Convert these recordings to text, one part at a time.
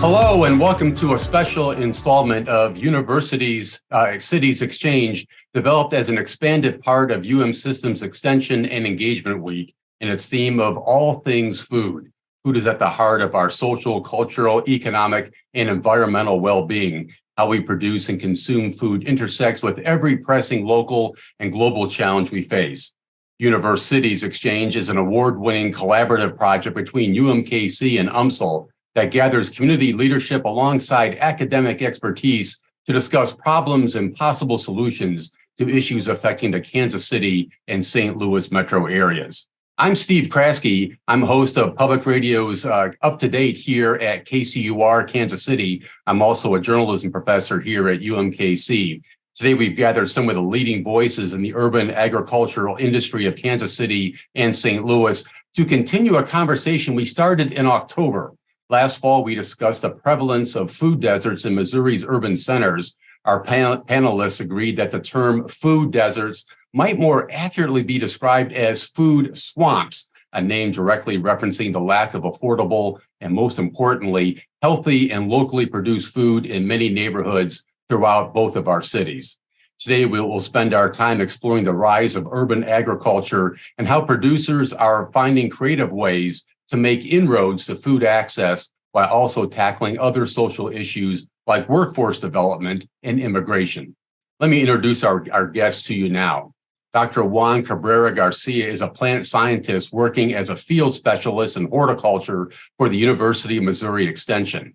Hello, and welcome to a special installment of UniverCities Cities Exchange, developed as an expanded part of Systems Extension and Engagement Week, and its theme of all things food. Food is at the heart of our social, cultural, economic, and environmental well-being. How we produce and consume food intersects with every pressing local and global challenge we face. UniverCities Exchange is an award-winning collaborative project between UMKC and UMSL that gathers community leadership alongside academic expertise to discuss problems and possible solutions to issues affecting the Kansas City and St. Louis metro areas. I'm Steve Kraske. I'm host of Public Radio's Up to Date here at KCUR, Kansas City. I'm also a journalism professor here at UMKC. Today, we've gathered some of the leading voices in the urban agricultural industry of Kansas City and St. Louis to continue a conversation we started in October. Last fall, we discussed the prevalence of food deserts in Missouri's urban centers. Our panelists agreed that the term food deserts might more accurately be described as food swamps, a name directly referencing the lack of affordable and, most importantly, healthy and locally produced food in many neighborhoods throughout both of our cities. Today, we will spend our time exploring the rise of urban agriculture and how producers are finding creative ways to make inroads to food access while also tackling other social issues like workforce development and immigration. Let me introduce our guest to you now. Dr. Juan Cabrera Garcia is a plant scientist working as a field specialist in horticulture for the University of Missouri Extension.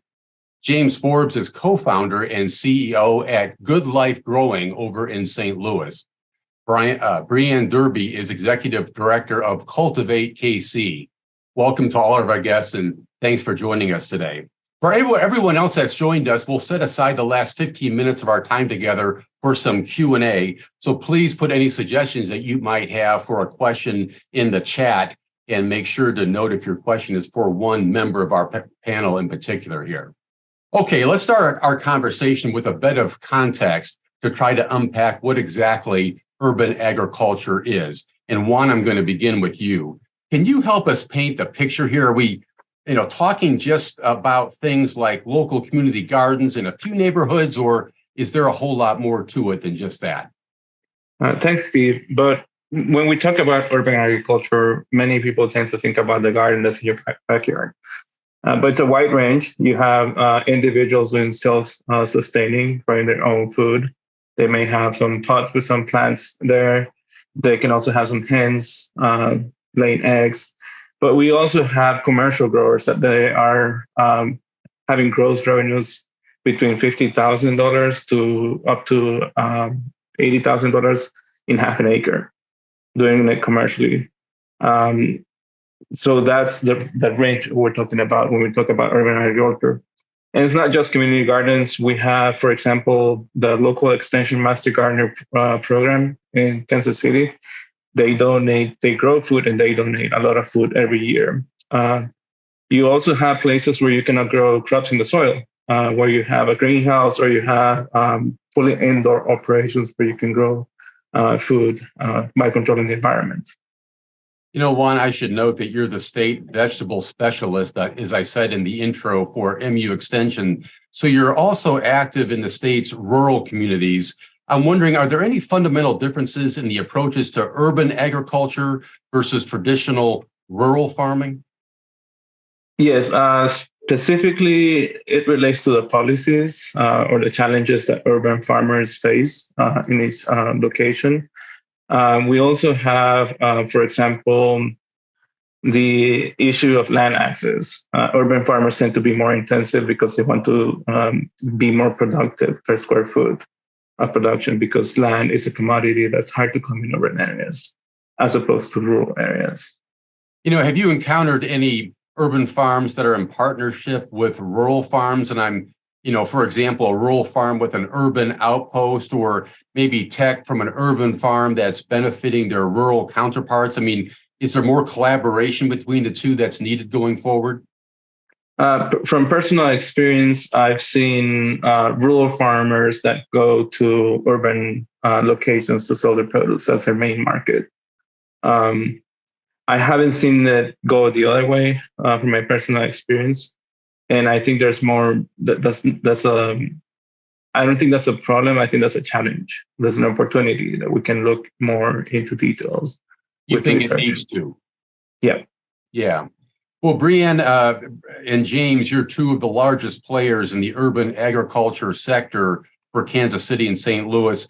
James Forbes is co-founder and CEO at Good Life Growing over in St. Louis. Brianne Derby is executive director of Cultivate KC. Welcome to all of our guests, and thanks for joining us today. For everyone else that's joined us, we'll set aside the last 15 minutes of our time together for some Q&A. So please put any suggestions that you might have for a question in the chat, and make sure to note if your question is for one member of our panel in particular here. Okay, let's start our conversation with a bit of context to try to unpack what exactly urban agriculture is. And Juan, I'm going to begin with you. Can you help us paint the picture here? Are we, talking just about things like local community gardens in a few neighborhoods, or is there a whole lot more to it than just that? Thanks, Steve. But when we talk about urban agriculture, many people tend to think about the garden that's in your backyard. But it's a wide range. You have individuals doing self-sustaining, growing their own food. They may have some pots with some plants there. They can also have some hens laying eggs. But we also have commercial growers that they are having gross revenues between $50,000 to up to $80,000 in half an acre, doing it commercially. So that's the range we're talking about when we talk about urban agriculture. And it's not just community gardens. We have, for example, the local Extension Master Gardener program in Kansas City. They grow food and they donate a lot of food every year. You also have places where you cannot grow crops in the soil, where you have a greenhouse or you have fully indoor operations where you can grow food by controlling the environment. Juan, I should note that you're the state vegetable specialist, as I said in the intro for MU Extension. So you're also active in the state's rural communities. I'm wondering, are there any fundamental differences in the approaches to urban agriculture versus traditional rural farming? Yes, specifically, it relates to the policies or the challenges that urban farmers face in each location. We also have, for example, the issue of land access. Urban farmers tend to be more intensive because they want to be more productive per square foot of production, because land is a commodity that's hard to come in urban areas as opposed to rural areas. Have you encountered any urban farms that are in partnership with rural farms? And I'm, for example, a rural farm with an urban outpost, or maybe tech from an urban farm that's benefiting their rural counterparts. I mean, is there more collaboration between the two that's needed going forward? From personal experience, I've seen rural farmers that go to urban locations to sell their produce. That's their main market. I haven't seen it go the other way from my personal experience. And I think there's more. That's a. I don't think that's a problem. I think that's a challenge. There's an opportunity that we can look more into details You with think it research. needs to? Yeah. Yeah. Well, Brienne and James, you're two of the largest players in the urban agriculture sector for Kansas City and St. Louis.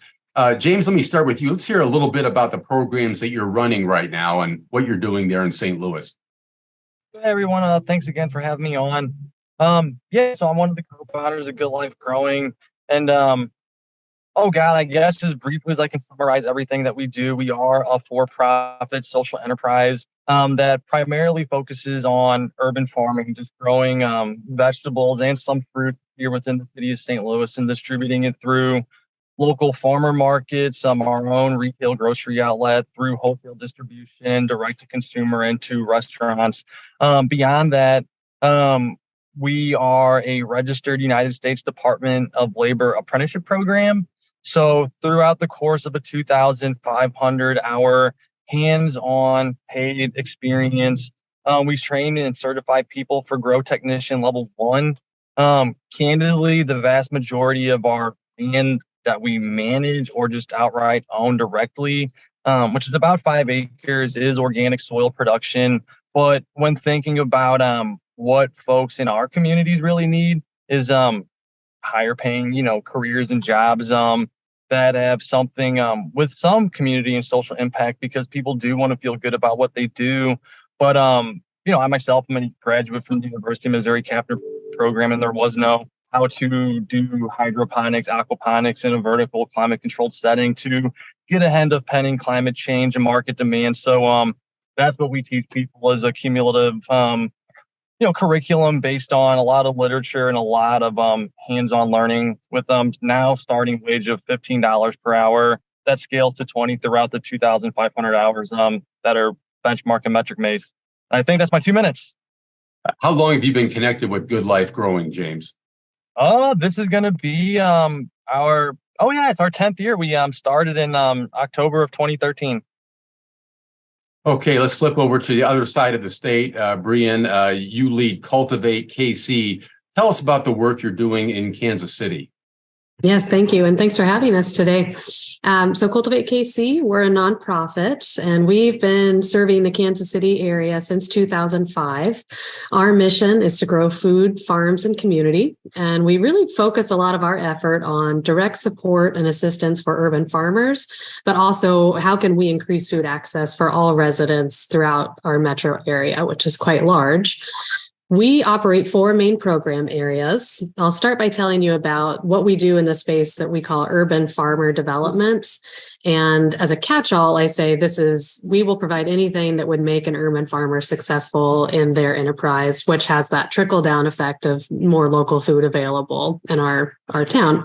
James, let me start with you. Let's hear a little bit about the programs that you're running right now and what you're doing there in St. Louis. Hey everyone, thanks again for having me on. So I'm one of the co-founders of Good Life Growing, and oh God, I guess as briefly as I can summarize everything that we do, we are a for-profit social enterprise that primarily focuses on urban farming, just growing vegetables and some fruit here within the city of St. Louis and distributing it through local farmer markets, our own retail grocery outlet, through wholesale distribution, direct to consumer, and to restaurants. Beyond that, we are a registered United States Department of Labor apprenticeship program. So throughout the course of a 2,500-hour hands-on paid experience, we train and certify people for Grow Technician Level 1. Candidly, the vast majority of our land that we manage or just outright own directly, which is about 5 acres, is organic soil production. But when thinking about what folks in our communities really need is higher paying, careers and jobs that have something with some community and social impact, because people do want to feel good about what they do. But I myself am a graduate from the University of Missouri Capner program, and there was no how to do hydroponics, aquaponics in a vertical climate controlled setting to get ahead of pending climate change and market demand. So that's what we teach people, is a cumulative curriculum based on a lot of literature and a lot of hands-on learning, with now starting wage of $15 per hour that scales to 20 throughout the 2,500 hours that are benchmark and metric based. I think that's my 2 minutes. How long have you been connected with Good Life Growing, James? This is going to be it's our 10th year. We started in October of 2013. Okay, let's flip over to the other side of the state. Brienne, you lead Cultivate KC. Tell us about the work you're doing in Kansas City. Yes, thank you. And thanks for having us today. So Cultivate KC, we're a nonprofit, and we've been serving the Kansas City area since 2005. Our mission is to grow food, farms, and community. And we really focus a lot of our effort on direct support and assistance for urban farmers, but also how can we increase food access for all residents throughout our metro area, which is quite large. We operate 4 main program areas. I'll start by telling you about what we do in the space that we call urban farmer development. And as a catch-all, I say we will provide anything that would make an urban farmer successful in their enterprise, which has that trickle-down effect of more local food available in our town.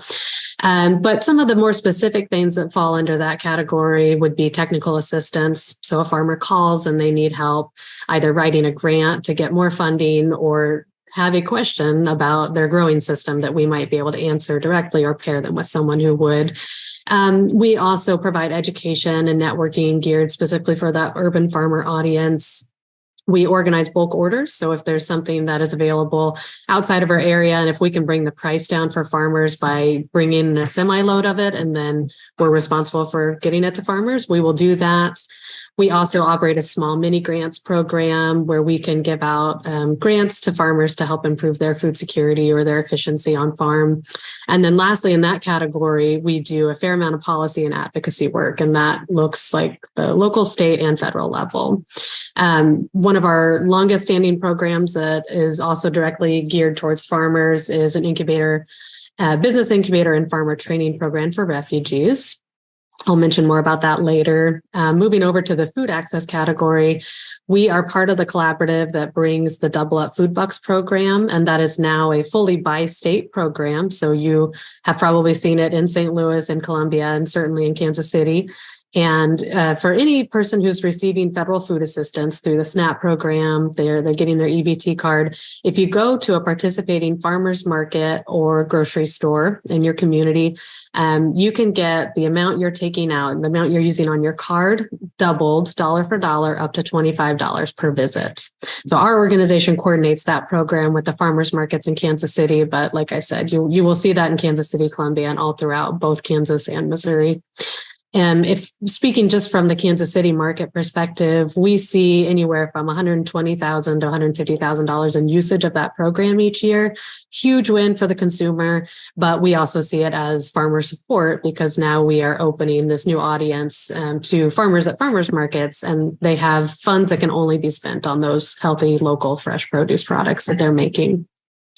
But some of the more specific things that fall under that category would be technical assistance. So a farmer calls and they need help either writing a grant to get more funding or have a question about their growing system that we might be able to answer directly or pair them with someone who would. We also provide education and networking geared specifically for that urban farmer audience. We organize bulk orders. So if there's something that is available outside of our area, and if we can bring the price down for farmers by bringing a semi-load of it, and then we're responsible for getting it to farmers, we will do that. We also operate a small mini grants program where we can give out grants to farmers to help improve their food security or their efficiency on farm. And then lastly, in that category, we do a fair amount of policy and advocacy work, and that looks like the local, state, and federal level. One of our longest standing programs that is also directly geared towards farmers is an incubator, business incubator and farmer training program for refugees. I'll mention more about that later. Moving over to the food access category, we are part of the collaborative that brings the Double Up Food Bucks program, and that is now a fully by-state program. So you have probably seen it in St. Louis and Columbia, and certainly in Kansas City. And for any person who's receiving federal food assistance through the SNAP program, they're getting their EBT card. If you go to a participating farmer's market or grocery store in your community, you can get the amount you're taking out and the amount you're using on your card doubled dollar for dollar up to $25 per visit. So our organization coordinates that program with the farmers markets in Kansas City. But like I said, you will see that in Kansas City, Columbia, and all throughout both Kansas and Missouri. And if speaking just from the Kansas City market perspective, we see anywhere from $120,000 to $150,000 in usage of that program each year. Huge win for the consumer, but we also see it as farmer support because now we are opening this new audience to farmers at farmers markets, and they have funds that can only be spent on those healthy, local, fresh produce products that they're making.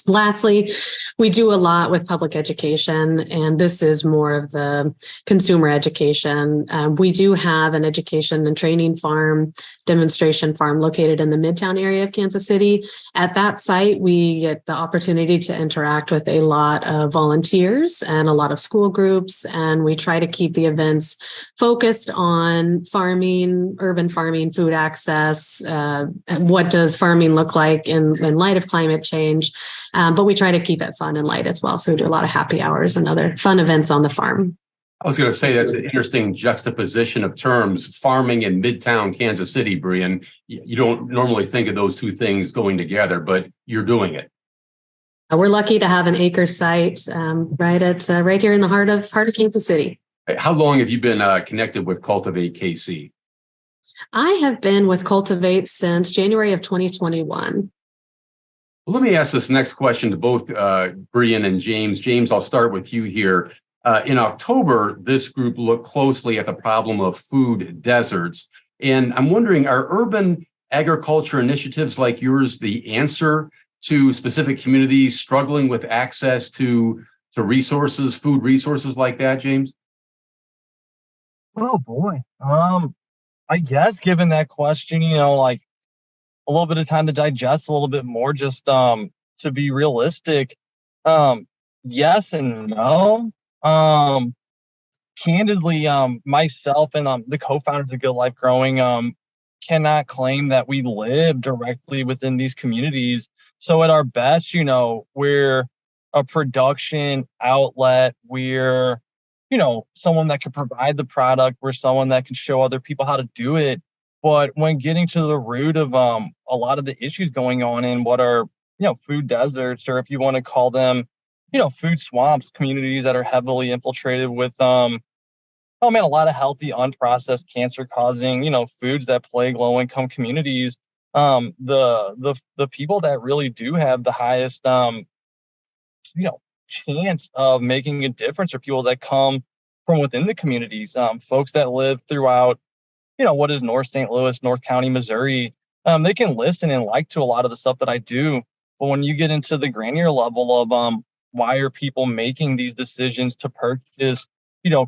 Lastly, we do a lot with public education, and this is more of the consumer education. We do have an education and training farm, demonstration farm located in the Midtown area of Kansas City. At that site, we get the opportunity to interact with a lot of volunteers and a lot of school groups, and we try to keep the events focused on farming, urban farming, food access, what does farming look like in light of climate change. But we try to keep it fun and light as well. So we do a lot of happy hours and other fun events on the farm. I was going to say that's an interesting juxtaposition of terms, farming in Midtown Kansas City, Brian. You don't normally think of those two things going together, but you're doing it. We're lucky to have an acre site right here in the heart of Kansas City. How long have you been connected with Cultivate KC? I have been with Cultivate since January of 2021. Well, let me ask this next question to both Brian and James. James, I'll start with you here. In October, this group looked closely at the problem of food deserts. And I'm wondering, are urban agriculture initiatives like yours the answer to specific communities struggling with access to resources, food resources like that, James? Oh boy. I guess given that question, like a little bit of time to digest a little bit more, just to be realistic. Yes and no. Candidly, myself and the co-founders of Good Life Growing cannot claim that we live directly within these communities. So at our best, we're a production outlet. We're, someone that can provide the product. We're someone that can show other people how to do it. But when getting to the root of a lot of the issues going on in what are, food deserts, or if you want to call them, food swamps, communities that are heavily infiltrated with, a lot of healthy, unprocessed, cancer-causing, foods that plague low-income communities. The people that really do have the highest, chance of making a difference are people that come from within the communities, folks that live throughout, what is North St. Louis, North County, Missouri. They can listen and like to a lot of the stuff that I do. But when you get into the granular level of why are people making these decisions to purchase,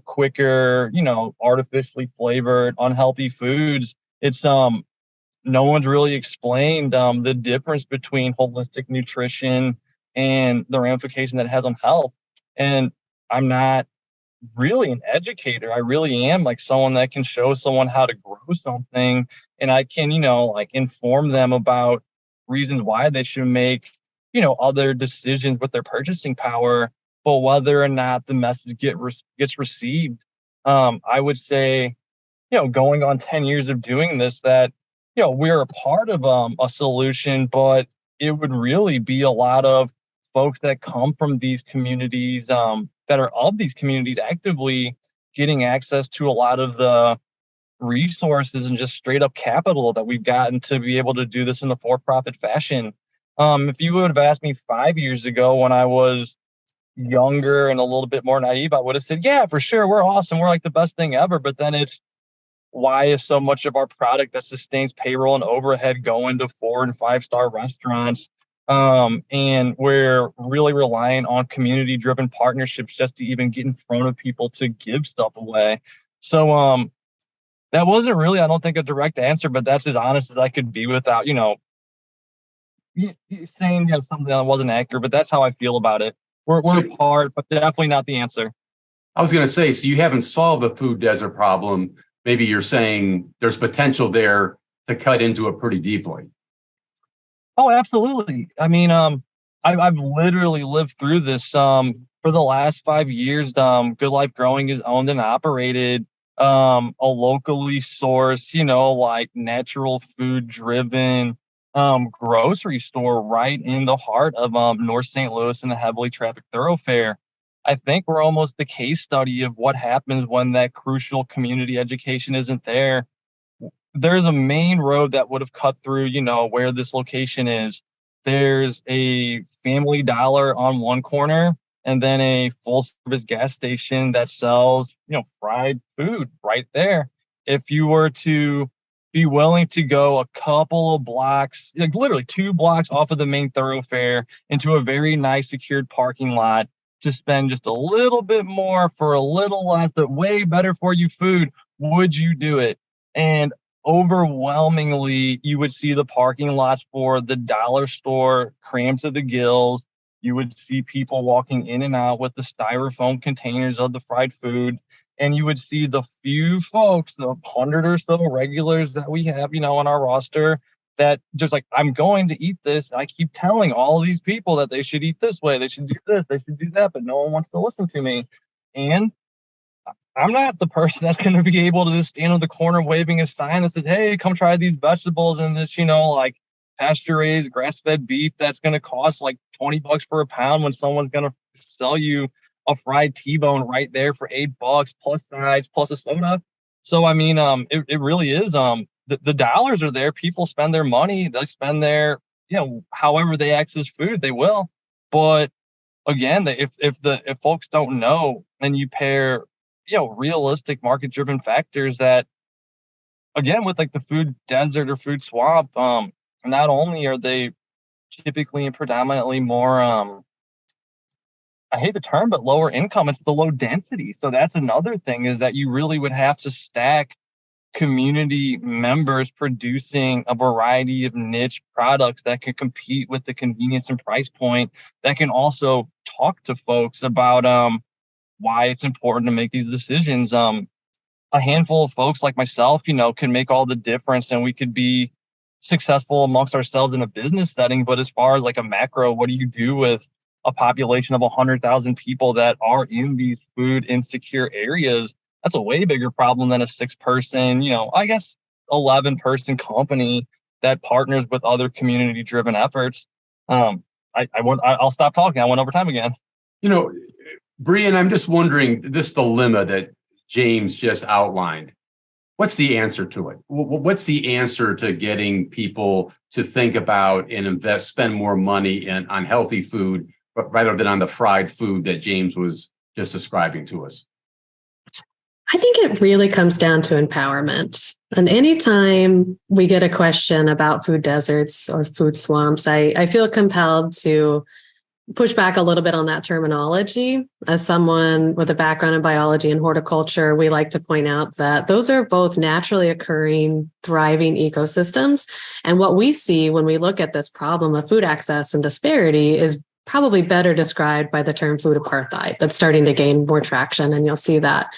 quicker, artificially flavored, unhealthy foods, it's no one's really explained the difference between holistic nutrition and the ramification that it has on health. And I'm not really an educator. I really am like someone that can show someone how to grow something, and I can, inform them about reasons why they should make, other decisions with their purchasing power. But whether or not the message gets received, I would say, going on 10 years of doing this, that, we're a part of a solution, but it would really be a lot of folks that come from these communities, that are of these communities actively getting access to a lot of the resources and just straight up capital that we've gotten to be able to do this in a for-profit fashion. If you would have asked me 5 years ago when I was younger and a little bit more naive, I would have said, yeah, for sure, we're awesome. We're like the best thing ever. But then it's, why is so much of our product that sustains payroll and overhead going to 4- and 5-star restaurants? And we're really relying on community-driven partnerships just to even get in front of people to give stuff away. So that wasn't really, I don't think, a direct answer, but that's as honest as I could be without, saying something that wasn't accurate. But that's how I feel about it. We're a part, but definitely not the answer. I was going to say, so you haven't solved the food desert problem, maybe you're saying there's potential there to cut into it pretty deeply. Oh, absolutely. I mean, I've literally lived through this. For the last 5 years, Good Life Growing is owned and operated a locally sourced, like natural food driven grocery store right in the heart of North St. Louis in a heavily trafficked thoroughfare. I think we're almost the case study of what happens when that crucial community education isn't there. There's a main road that would have cut through, where this location is. There's a Family Dollar on one corner and then a full service gas station that sells, fried food right there. If you were to be willing to go a couple of blocks, like literally 2 blocks off of the main thoroughfare into a very nice secured parking lot to spend just a little bit more for a little less, but way better for you food, would you do it? And overwhelmingly, you would see the parking lots for the dollar store crammed to the gills. You would see people walking in and out with the styrofoam containers of the fried food. And you would see the few folks, the 100 or so regulars that we have, on our roster that just like, I'm going to eat this. I keep telling all these people that they should eat this way. They should do this. They should do that. But no one wants to listen to me. And I'm not the person that's going to be able to just stand on the corner waving a sign that says, hey, come try these vegetables and this, like pasture-raised grass-fed beef that's going to cost like $20 for a pound when someone's going to sell you a fried T-bone right there for $8 plus sides plus a soda. So, I mean, it really is, the dollars are there. People spend their money. They spend their, however they access food, they will. But again, if folks don't know and you pair, realistic market driven factors that, again, with like the food desert or food swamp, not only are they typically and predominantly more, I hate the term, but lower income, it's the low density. So that's another thing, is that you really would have to stack community members producing a variety of niche products that can compete with the convenience and price point, that can also talk to folks about why it's important to make these decisions. A handful of folks like myself, can make all the difference, and we could be successful amongst ourselves in a business setting. But as far as like a macro, what do you do with a population of 100,000 people that are in these food insecure areas? That's a way bigger problem than a 6-person, 11-person company that partners with other community driven efforts. I'll stop talking. I went over time again. Brian, I'm just wondering, this dilemma that James just outlined, what's the answer to it? What's the answer to getting people to think about and spend more money on healthy food rather than on the fried food that James was just describing to us? I think it really comes down to empowerment. And anytime we get a question about food deserts or food swamps, I feel compelled to push back a little bit on that terminology. As someone with a background in biology and horticulture, we like to point out that those are both naturally occurring, thriving ecosystems. And what we see when we look at this problem of food access and disparity is probably better described by the term food apartheid. That's starting to gain more traction, and you'll see that.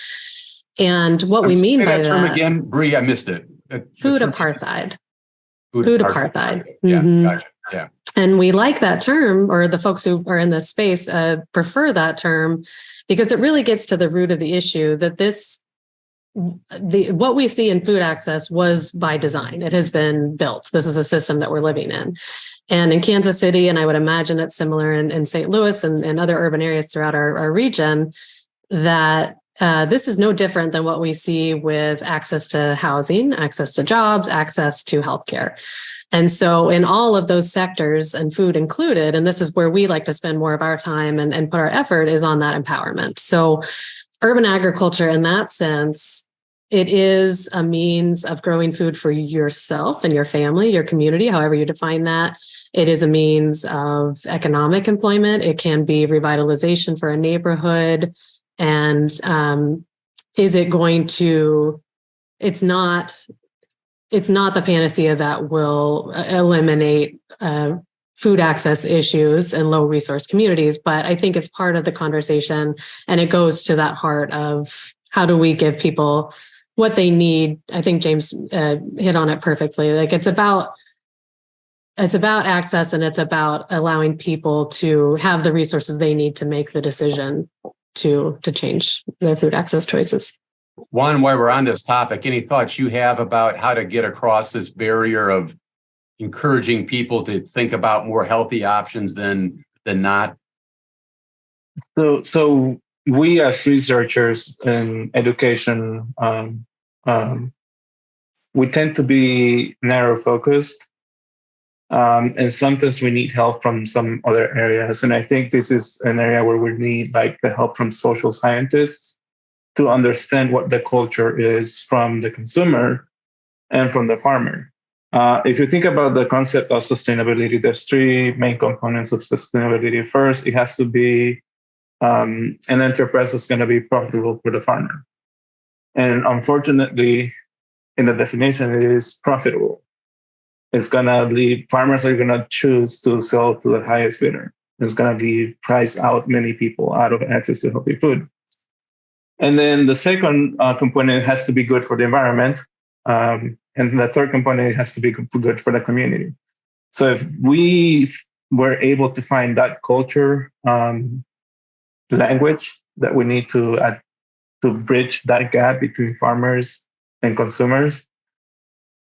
And what we mean by that term again, Bree, I missed it. Food apartheid. Food apartheid. Yeah, Mm-hmm. Gotcha. Yeah. And we like that term, or the folks who are in this space prefer that term, because it really gets to the root of the issue that what we see in food access was by design. It has been built. This is a system that we're living in. And in Kansas City, and I would imagine it's similar in St. Louis and other urban areas throughout our region, that this is no different than what we see with access to housing, access to jobs, access to healthcare. And so in all of those sectors, and food included, and this is where we like to spend more of our time and put our effort, is on that empowerment. So urban agriculture, in that sense, it is a means of growing food for yourself and your family, your community, however you define that. It is a means of economic employment. It can be revitalization for a neighborhood. And is it going to, it's not the panacea that will eliminate food access issues in low resource communities, but I think it's part of the conversation, and it goes to that heart of how do we give people what they need. I think James hit on it perfectly. Like it's about access, and it's about allowing people to have the resources they need to make the decision to change their food access choices. Juan, while we're on this topic, any thoughts you have about how to get across this barrier of encouraging people to think about more healthy options than not? So we as researchers in education, we tend to be narrow focused, and sometimes we need help from some other areas. And I think this is an area where we need like the help from social scientists to understand what the culture is from the consumer and from the farmer. If you think about the concept of sustainability, there's three main components of sustainability. First, it has to be an enterprise that's going to be profitable for the farmer. And unfortunately, in the definition, it is profitable. It's going to leave, farmers are going to choose to sell to the highest bidder. It's going to be price out many people out of access to healthy food. And then the second component has to be good for the environment. And the third component has to be good for the community. So if we were able to find that culture language that we need to bridge that gap between farmers and consumers,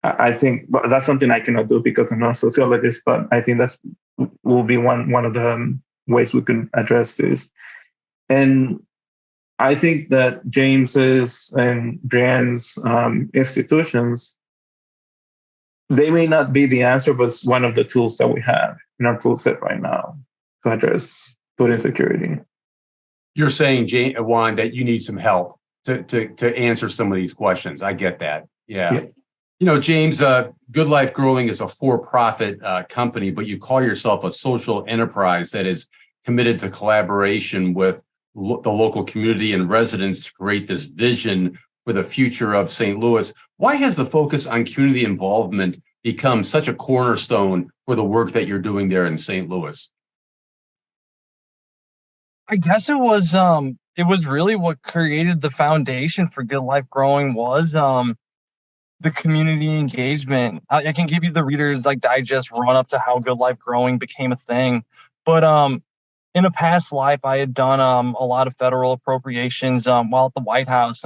I think that's something I cannot do because I'm not a sociologist, but I think that's will be one of the ways we can address this. And I think that James's and Brianne's institutions, they may not be the answer, but it's one of the tools that we have in our tool set right now to address food insecurity. You're saying, Juan, that you need some help to answer some of these questions. I get that. Yeah. You know, James, Good Life Growing is a for-profit company, but you call yourself a social enterprise that is committed to collaboration with the local community and residents to create this vision for the future of St. Louis. Why has the focus on community involvement become such a cornerstone for the work that you're doing there in St. Louis? I guess it was really what created the foundation for Good Life Growing was the community engagement. I can give you the Reader's like digest run up to how Good Life Growing became a thing, but in a past life, I had done a lot of federal appropriations while at the White House.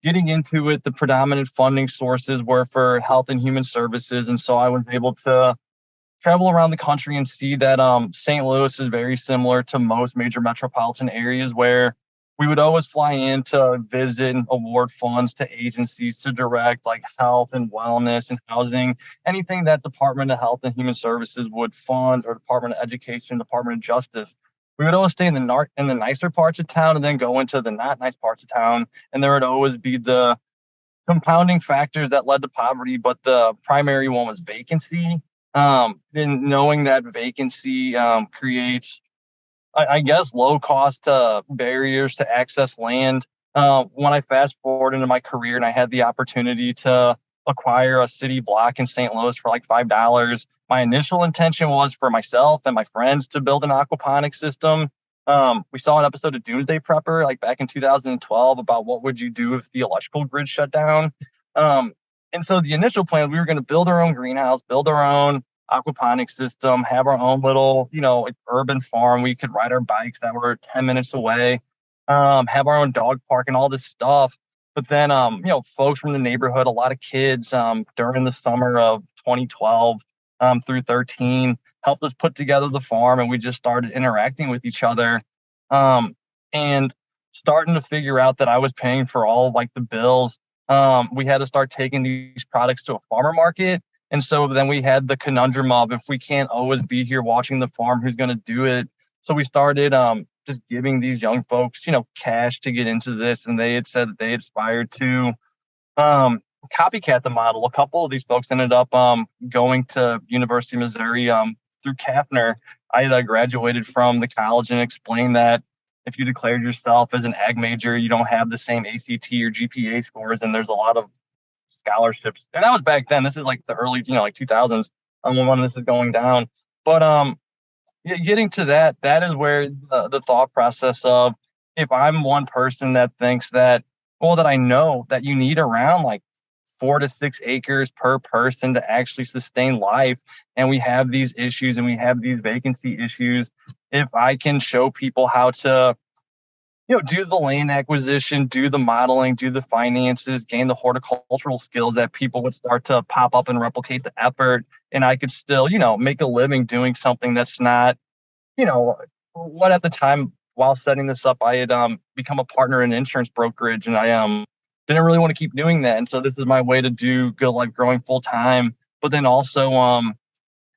Getting into it, the predominant funding sources were for health and human services. And so I was able to travel around the country and see that St. Louis is very similar to most major metropolitan areas where we would always fly in to visit and award funds to agencies to direct like health and wellness and housing, anything that Department of Health and Human Services would fund, or Department of Education, Department of Justice. We would always stay in the nicer parts of town and then go into the not nice parts of town. And there would always be the compounding factors that led to poverty, but the primary one was vacancy. And knowing that vacancy creates, I guess, low cost barriers to access land. When I fast forward into my career and I had the opportunity to acquire a city block in St. Louis for like $5, my initial intention was for myself and my friends to build an aquaponics system. We saw an episode of Doomsday Prepper like back in 2012 about what would you do if the electrical grid shut down. And so the initial plan, we were going to build our own greenhouse, build our own aquaponics system, have our own little, like urban farm. We could ride our bikes that were 10 minutes away, have our own dog park and all this stuff. But then, folks from the neighborhood, a lot of kids during the summer of 2012 through 13 helped us put together the farm, and we just started interacting with each other and starting to figure out that I was paying for all of, like the bills. We had to start taking these products to a farmer market. And so then we had the conundrum of, if we can't always be here watching the farm, who's going to do it? So we started just giving these young folks, cash to get into this. And they had said that they aspired to copycat the model. A couple of these folks ended up going to University of Missouri through Kapner. I had graduated from the college and explained that if you declared yourself as an ag major, you don't have the same ACT or GPA scores, and there's a lot of scholarships. And that was back then. This is like the early, like 2000s when this is going down. But getting to that is where the thought process of, if I'm one person that thinks that well, that I know that you need around like 4 to 6 acres per person to actually sustain life. And we have these issues and we have these vacancy issues. If I can show people how to, do the land acquisition, do the modeling, do the finances, gain the horticultural skills, that people would start to pop up and replicate the effort. And I could still, make a living doing something that's not, what at the time while setting this up, I had become a partner in an insurance brokerage, and I didn't really want to keep doing that. And so this is my way to do good life growing full time. But then also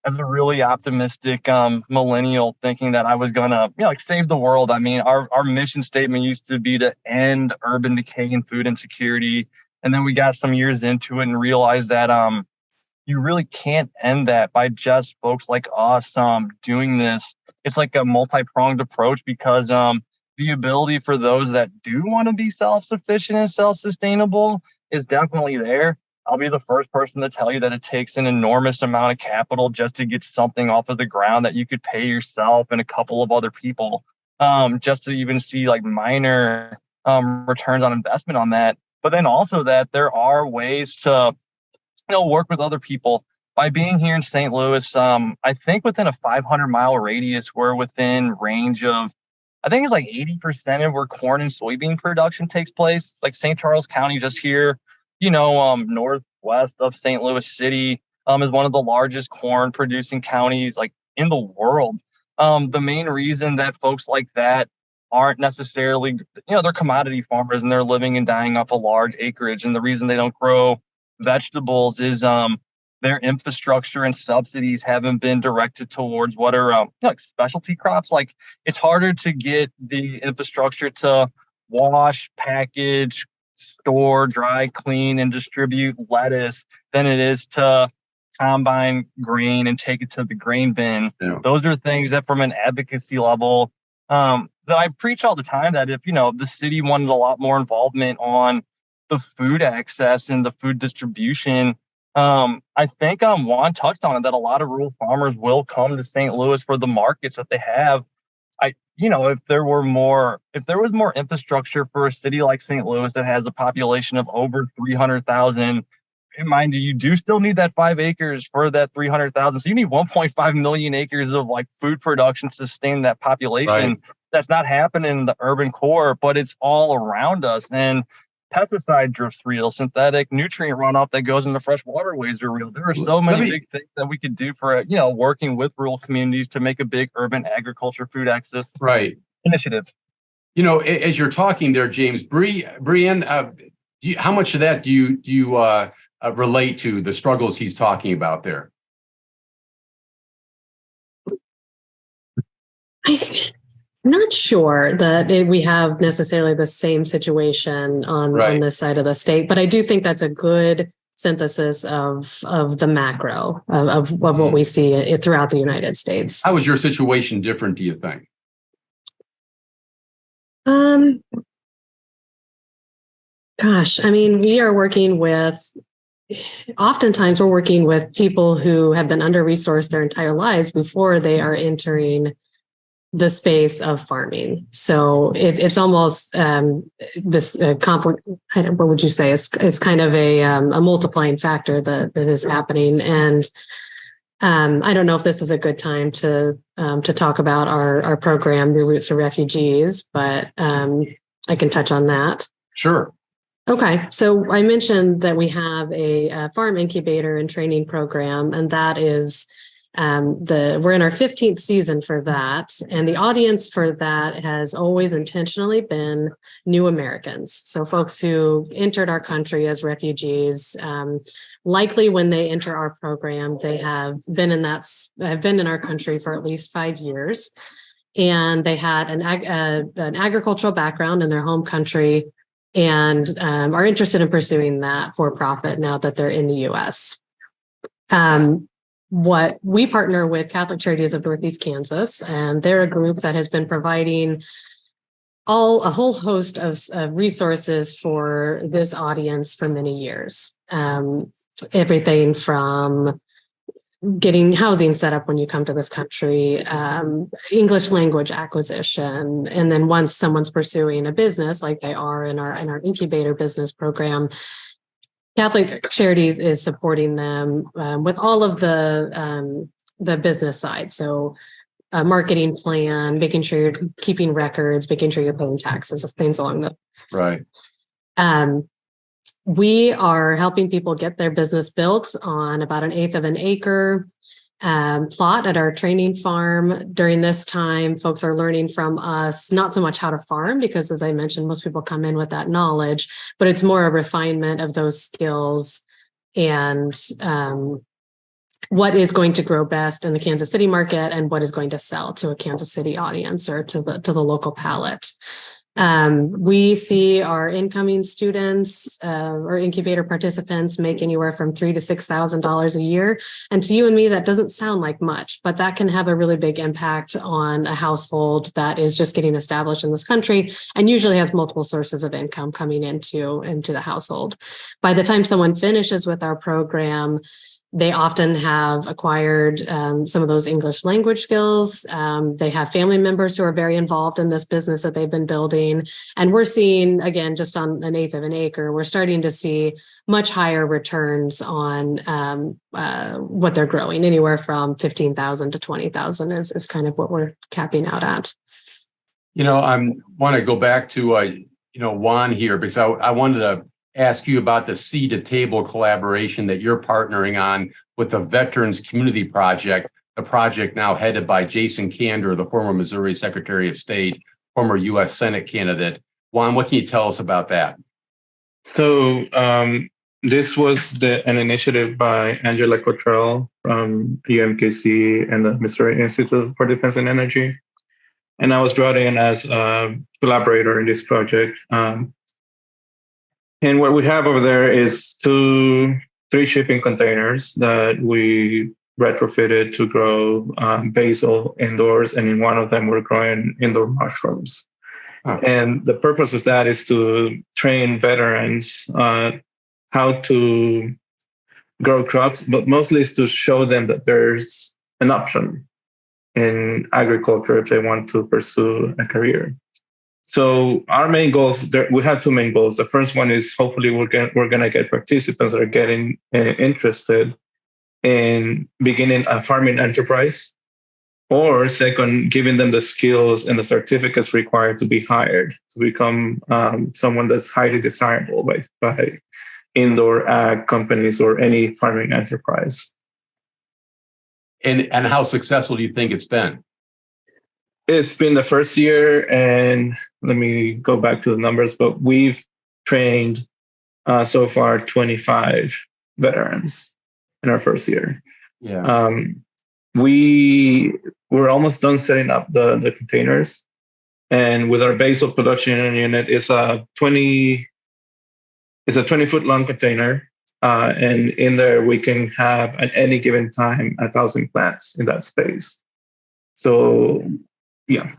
as a really optimistic millennial, thinking that I was gonna save the world. I mean, our mission statement used to be to end urban decay and food insecurity. And then we got some years into it and realized that you really can't end that by just folks like us doing this. It's like a multi-pronged approach, because the ability for those that do want to be self-sufficient and self-sustainable is definitely there. I'll be the first person to tell you that it takes an enormous amount of capital just to get something off of the ground that you could pay yourself and a couple of other people, just to even see like minor returns on investment on that. But then also that there are ways to work with other people. By being here in St. Louis, I think within a 500-mile radius, we're within range of, I think it's like 80% of where corn and soybean production takes place. Like St. Charles County, just here, northwest of St. Louis City, is one of the largest corn producing counties like in the world. The main reason that folks like that aren't necessarily, they're commodity farmers and they're living and dying off a large acreage. And the reason they don't grow vegetables is their infrastructure and subsidies haven't been directed towards what are like specialty crops. Like, it's harder to get the infrastructure to wash, package, store, dry, clean, and distribute lettuce than it is to combine grain and take it to the grain bin. Yeah. Those are things that from an advocacy level that I preach all the time, that if the city wanted a lot more involvement on the food access and the food distribution, I think Juan touched on it, that a lot of rural farmers will come to St. Louis for the markets that they have. If there was more infrastructure for a city like St. Louis that has a population of over 300,000, mind you do still need that 5 acres for that 300,000. So you need 1.5 million acres of like food production to sustain that population. Right. That's not happening in the urban core, but it's all around us. And pesticide drift's real, synthetic nutrient runoff that goes into fresh waterways are real. There are so many big things that we could do for, working with rural communities to make a big urban agriculture food access initiative. As you're talking there, James, Brianne, how much of that do you relate to the struggles he's talking about there? I'm not sure that we have necessarily the same situation on this side of the state, but I do think that's a good synthesis of the macro of what we see throughout the United States. How is your situation different, do you think? Gosh, I mean, oftentimes we're working with people who have been under-resourced their entire lives before they are entering the space of farming. So it's almost this conflict. What would you say? It's kind of a multiplying factor that is happening. And I don't know if this is a good time to talk about our program, New Roots for Refugees, but I can touch on that. Sure. Okay, so I mentioned that we have a farm incubator and training program, and that is we're in our 15th season for that. And the audience for that has always intentionally been new Americans. So folks who entered our country as refugees, likely when they enter our program, they have been in our country for at least 5 years. And they had an agricultural background in their home country and are interested in pursuing that for profit now that they're in the U.S. What we partner with Catholic Charities of Northeast Kansas, and they're a group that has been providing a whole host of resources for this audience for many years. Everything from getting housing set up when you come to this country, English language acquisition, and then once someone's pursuing a business like they are in our incubator business program, Catholic Charities is supporting them with all of the business side. So a marketing plan, making sure you're keeping records, making sure you're paying taxes, things along the Right. We are helping people get their business built on about 1/8 of an acre plot at our training farm. During this time, folks are learning from us, not so much how to farm, because as I mentioned, most people come in with that knowledge, but it's more a refinement of those skills and what is going to grow best in the Kansas City market and what is going to sell to a Kansas City audience or to the local palate. We see our incoming students or incubator participants make anywhere from $3,000 to $6,000 a year. And to you and me, that doesn't sound like much, but that can have a really big impact on a household that is just getting established in this country and usually has multiple sources of income coming into the household. By the time someone finishes with our program, they often have acquired some of those English language skills. They have family members who are very involved in this business that they've been building. And we're seeing, again, just on 1/8 of an acre, we're starting to see much higher returns on what they're growing. Anywhere from 15,000 to 20,000 is kind of what we're capping out at. I want to go back to, Juan here, because I wanted to ask you about the Seed to Table collaboration that you're partnering on with the Veterans Community Project, the project now headed by Jason Kander, the former Missouri Secretary of State, former U.S. Senate candidate. Juan, what can you tell us about that? So this was an initiative by Angela Cottrell from UMKC and the Missouri Institute for Defense and Energy. And I was brought in as a collaborator in this project. And what we have over there is 3 shipping containers that we retrofitted to grow basil indoors. And in one of them, we're growing indoor mushrooms. Oh. And the purpose of that is to train veterans how to grow crops, but mostly is to show them that there's an option in agriculture if they want to pursue a career. So our main goals, we have 2 main goals. The first one is hopefully we're going to get participants that are getting interested in beginning a farming enterprise, or second, giving them the skills and the certificates required to be hired to become someone that's highly desirable by indoor ag companies or any farming enterprise. And how successful do you think it's been? It's been the first year, and let me go back to the numbers, but we've trained so far 25 veterans in our first year. Yeah. We're almost done setting up the containers, and with our basil production unit, it's a 20-foot long container, and in there we can have at any given time 1,000 plants in that space. So. Yeah.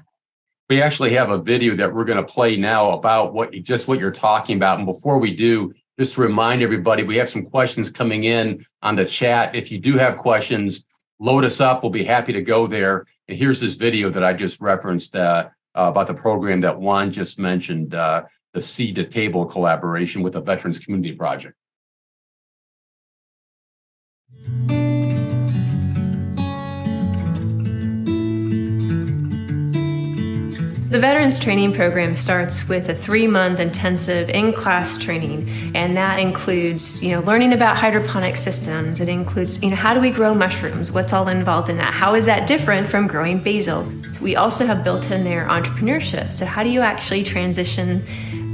We actually have a video that we're going to play now about what you're talking about. And before we do, just to remind everybody, we have some questions coming in on the chat. If you do have questions, load us up. We'll be happy to go there. And here's this video that I just referenced about the program that Juan just mentioned, the Seed to Table collaboration with the Veterans Community Project. The Veterans Training Program starts with a 3-month intensive in-class training, and that includes, learning about hydroponic systems. It includes, how do we grow mushrooms? What's all involved in that? How is that different from growing basil? So we also have built in there entrepreneurship. So how do you actually transition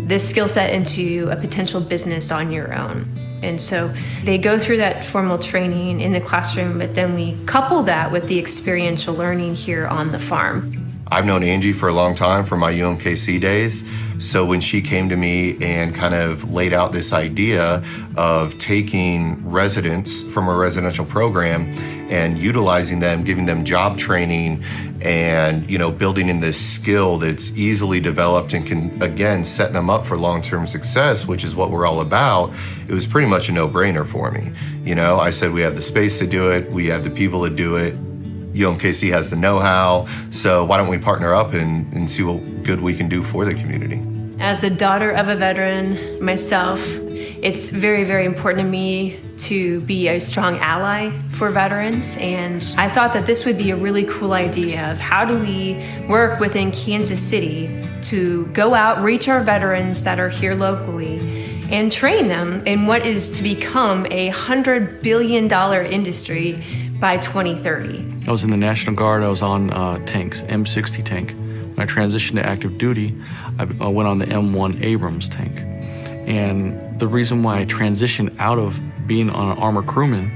this skill set into a potential business on your own? And so they go through that formal training in the classroom, but then we couple that with the experiential learning here on the farm. I've known Angie for a long time from my UMKC days. So when she came to me and kind of laid out this idea of taking residents from a residential program and utilizing them, giving them job training, and building in this skill that's easily developed and can, again, set them up for long-term success, which is what we're all about, it was pretty much a no-brainer for me. I said, we have the space to do it, we have the people to do it, UMKC has the know-how, so why don't we partner up and see what good we can do for the community. As the daughter of a veteran myself, it's very, very important to me to be a strong ally for veterans. And I thought that this would be a really cool idea of how do we work within Kansas City to go out, reach our veterans that are here locally, and train them in what is to become a $100 billion industry by 2030. I was in the National Guard. I was on tanks, M60 tank. When I transitioned to active duty, I went on the M1 Abrams tank. And the reason why I transitioned out of being on an armor crewman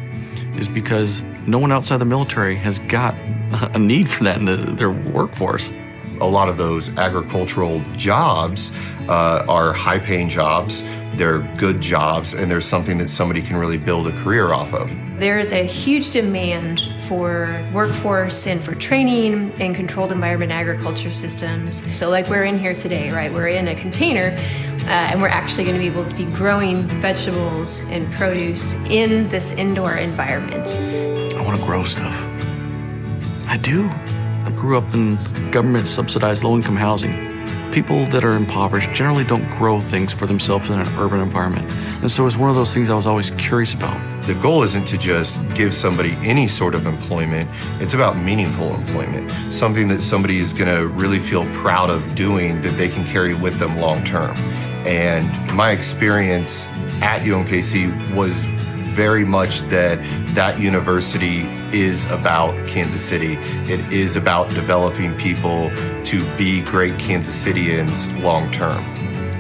is because no one outside the military has got a need for that in their workforce. A lot of those agricultural jobs are high-paying jobs, they're good jobs, and there's something that somebody can really build a career off of. There is a huge demand for workforce and for training in controlled environment agriculture systems. So like we're in here today, right? We're in a container and we're actually going to be able to be growing vegetables and produce in this indoor environment. I want to grow stuff. I do. I grew up in government subsidized low-income housing. People that are impoverished generally don't grow things for themselves in an urban environment. And so it's one of those things I was always curious about. The goal isn't to just give somebody any sort of employment, it's about meaningful employment, something that somebody is going to really feel proud of doing that they can carry with them long term. And my experience at UMKC was very much that university is about Kansas City. It is about developing people to be great Kansas Cityans long term.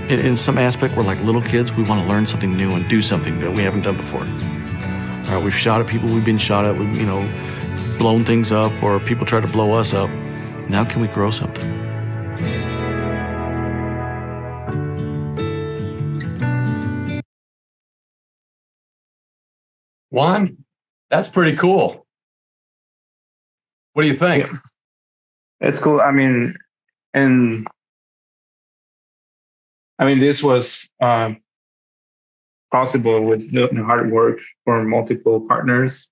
In some aspect, we're like little kids. We want to learn something new and do something that we haven't done before. All right, we've shot at people, we've been shot at, we've blown things up, or people try to blow us up. Now can we grow something? Juan, that's pretty cool. What do you think? Yeah. It's cool. This was possible with the hard work from multiple partners.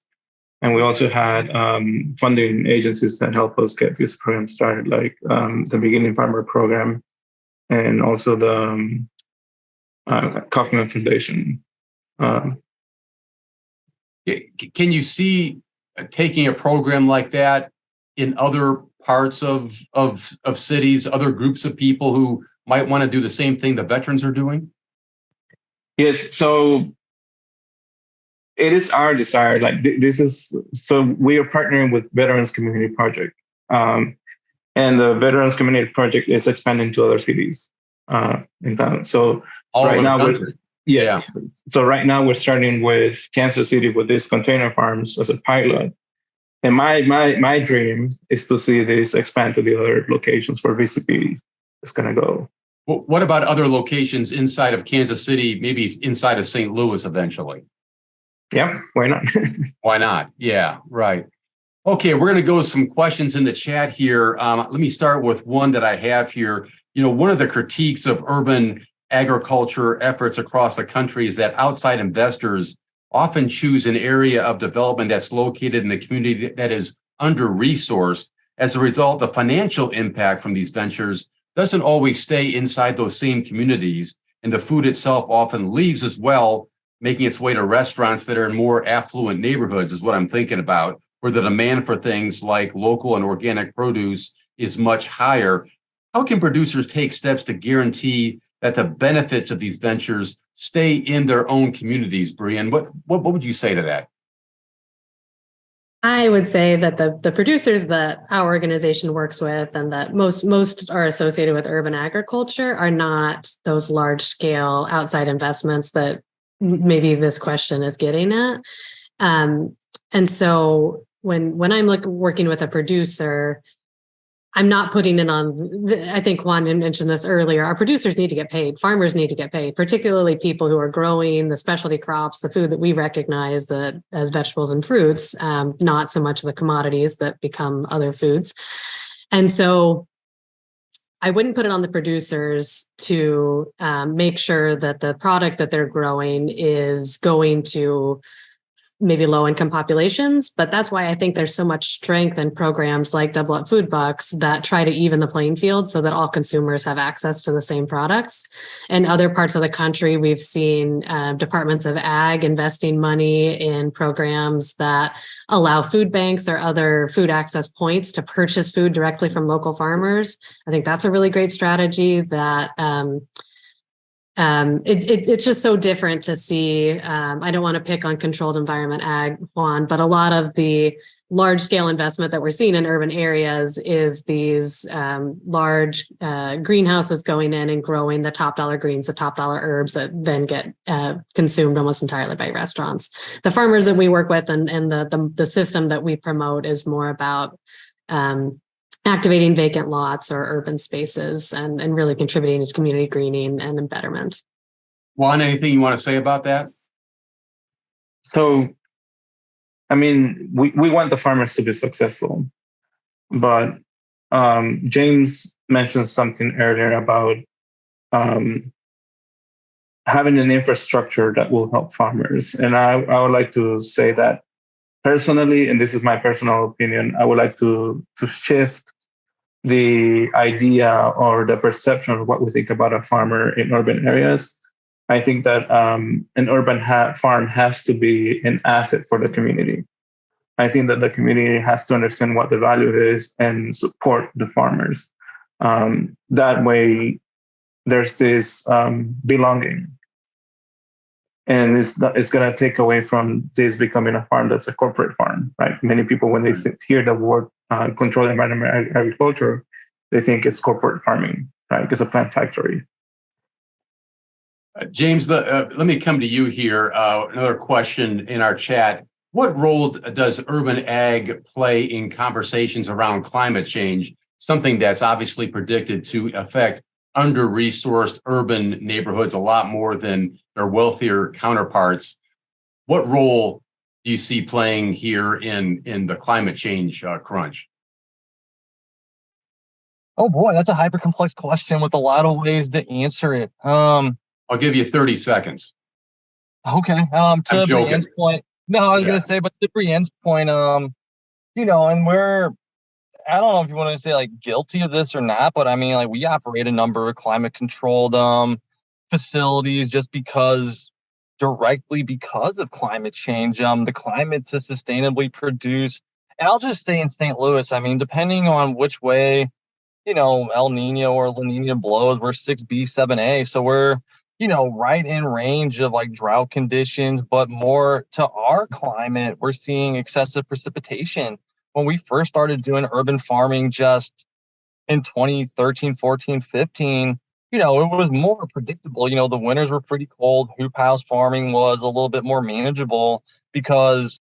And we also had funding agencies that helped us get this program started, like the Beginning Farmer Program and also the Kaufman Foundation. Can you see taking a program like that in other parts of cities, other groups of people who might want to do the same thing the veterans are doing? Yes, so it is our desire. So we are partnering with Veterans Community Project, and the Veterans Community Project is expanding to other cities in town. So All right over now, the country. yes. Yeah. So right now we're starting with Kansas City with these container farms as a pilot. And my dream is to see this expand to the other locations where VCP is going to go. Well, what about other locations inside of Kansas City, maybe inside of St. Louis eventually? Yeah, why not? Why not? Yeah, right. Okay, we're going to go with some questions in the chat here. Let me start with one that I have here. One of the critiques of urban agriculture efforts across the country is that outside investors often choose an area of development that's located in the community that is under-resourced. As a result, the financial impact from these ventures doesn't always stay inside those same communities, and the food itself often leaves as well, making its way to restaurants that are in more affluent neighborhoods, is what I'm thinking about, where the demand for things like local and organic produce is much higher. How can producers take steps to guarantee that the benefits of these ventures stay in their own communities, Brian? What would you say to that? I would say that the producers that our organization works with and that most are associated with urban agriculture are not those large scale outside investments that maybe this question is getting at. And so when I'm working with a producer, I'm not putting it on, I think Juan mentioned this earlier, our producers need to get paid, farmers need to get paid, particularly people who are growing the specialty crops, the food that we recognize that as vegetables and fruits, not so much the commodities that become other foods. And so I wouldn't put it on the producers to make sure that the product that they're growing is going to maybe low income populations, but that's why I think there's so much strength in programs like Double Up Food Bucks that try to even the playing field so that all consumers have access to the same products. In other parts of the country, we've seen departments of ag investing money in programs that allow food banks or other food access points to purchase food directly from local farmers. I think that's a really great strategy that it's just so different to see. I don't want to pick on controlled environment ag, Juan, but a lot of the large scale investment that we're seeing in urban areas is these large greenhouses going in and growing the top dollar greens, the top dollar herbs that then get consumed almost entirely by restaurants. The farmers that we work with and the system that we promote is more about activating vacant lots or urban spaces and really contributing to community greening and betterment. Juan, anything you want to say about that? So, I mean, we want the farmers to be successful, but James mentioned something earlier about having an infrastructure that will help farmers. And I would like to say that personally, and this is my personal opinion, I would like to shift the idea or the perception of what we think about a farmer in urban areas. I think that an urban farm has to be an asset for the community. I think that the community has to understand what the value is and support the farmers. That way, there's this belonging. And it's going to take away from this becoming a farm that's a corporate farm, right? Many people, when they hear the word controlled environment agriculture, they think it's corporate farming, right? It's a plant factory. James, let me come to you here. Another question in our chat. What role does urban ag play in conversations around climate change, something that's obviously predicted to affect under-resourced urban neighborhoods a lot more than their wealthier counterparts? What role do you see playing here in the climate change crunch? Oh boy, that's a hyper complex question with a lot of ways to answer it. I'll give you 30 seconds. Okay. To Brienne's point, no, I was gonna say, but to Brienne's point, and we're, I don't know if you want to say like guilty of this or not, but I mean, like we operate a number of climate controlled facilities just directly because of climate change. The climate to sustainably produce, and I'll just say in St. Louis, I mean, depending on which way, El Nino or La Nina blows, we're 6B, 7A. So we're, right in range of like drought conditions, but more to our climate, we're seeing excessive precipitation. When we first started doing urban farming just in 2013, 14, 15, it was more predictable. The winters were pretty cold. Hoop house farming was a little bit more manageable because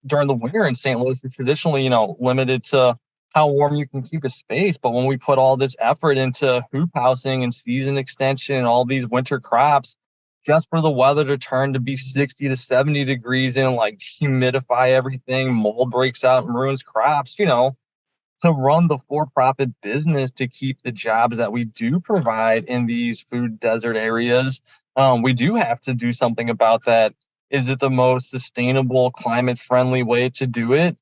during the winter in St. Louis, you're traditionally, limited to how warm you can keep a space. But when we put all this effort into hoop housing and season extension and all these winter crops, just for the weather to turn to be 60 to 70 degrees and like humidify everything, mold breaks out and ruins crops, to run the for-profit business to keep the jobs that we do provide in these food desert areas, we do have to do something about that. Is it the most sustainable, climate-friendly way to do it?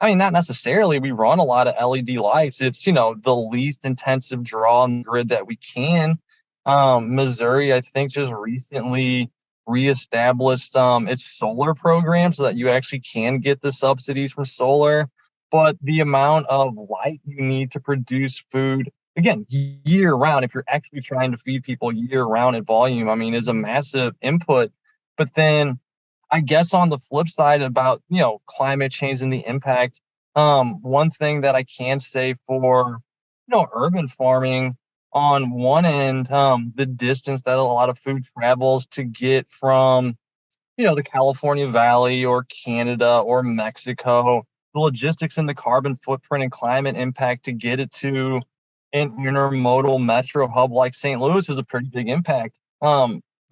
I mean, not necessarily. We run a lot of LED lights. It's, the least intensive draw on the grid that we can. Missouri, I think, just recently reestablished its solar program so that you actually can get the subsidies from solar. But the amount of light you need to produce food, again, year round, if you're actually trying to feed people year round at volume, I mean, is a massive input. But then I guess on the flip side about, climate change and the impact, one thing that I can say for, urban farming, on one end, the distance that a lot of food travels to get from, the California Valley or Canada or Mexico the logistics and the carbon footprint and climate impact to get it to an intermodal metro hub like St. Louis is a pretty big impact.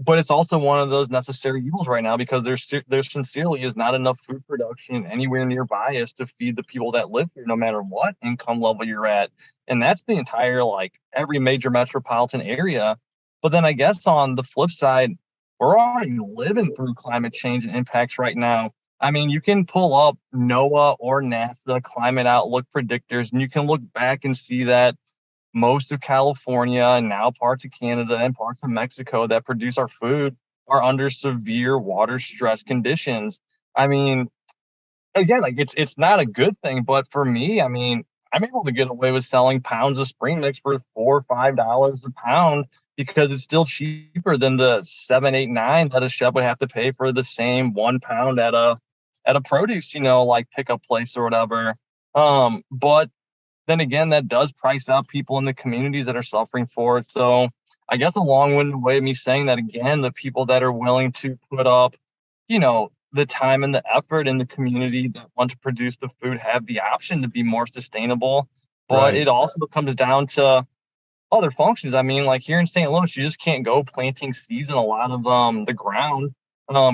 But it's also one of those necessary evils right now because there sincerely is not enough food production anywhere nearby us to feed the people that live here, no matter what income level you're at. And that's the entire, like, every major metropolitan area. But then I guess on the flip side, we're already living through climate change and impacts right now. I mean, you can pull up NOAA or NASA climate outlook predictors, and you can look back and see that most of California and now parts of Canada and parts of Mexico that produce our food are under severe water stress conditions. I mean, again, like it's not a good thing, but for me, I mean, I'm able to get away with selling pounds of spring mix for $4 or $5 a pound because it's still cheaper than the 7, 8, 9 that a chef would have to pay for the same 1 pound at a produce, like pickup place or whatever. But then again, that does price out people in the communities that are suffering for it. So I guess a long-winded way of me saying that, again, the people that are willing to put up, the time and the effort in the community that want to produce the food have the option to be more sustainable. But It also comes down to other functions. I mean, like here in St. Louis, you just can't go planting seeds in a lot of the ground.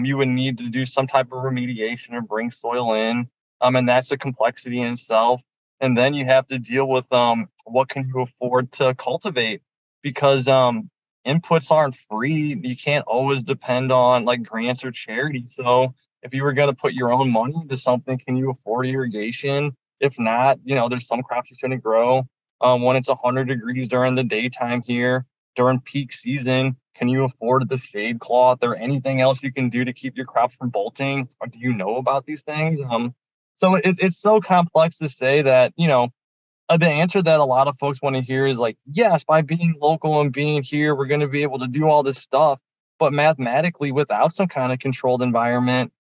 You would need to do some type of remediation or bring soil in. And that's a complexity in itself. And then you have to deal with what can you afford to cultivate, because inputs aren't free. You can't always depend on like grants or charity. So if you were going to put your own money into something, can you afford irrigation? If not, there's some crops you shouldn't grow. When it's 100 degrees during the daytime here, during peak season, can you afford the shade cloth or anything else you can do to keep your crops from bolting? Or do you know about these things? So it's so complex to say that, the answer that a lot of folks want to hear is like, yes, by being local and being here, we're going to be able to do all this stuff. But mathematically, without some kind of controlled environment,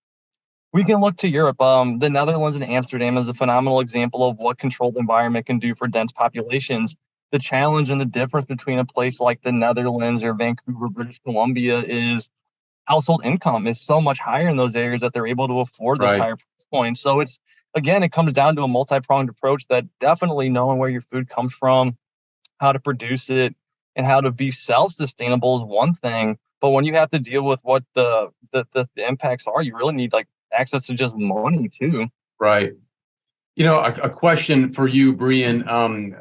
we can look to Europe. The Netherlands and Amsterdam is a phenomenal example of what controlled environment can do for dense populations. The challenge and the difference between a place like the Netherlands or Vancouver, British Columbia is household income is so much higher in those areas that they're able to afford those higher price points. So it comes down to a multi-pronged approach that definitely knowing where your food comes from, how to produce it, and how to be self-sustainable is one thing. But when you have to deal with what the impacts are, you really need like access to just money too. Right. A question for you, Brian,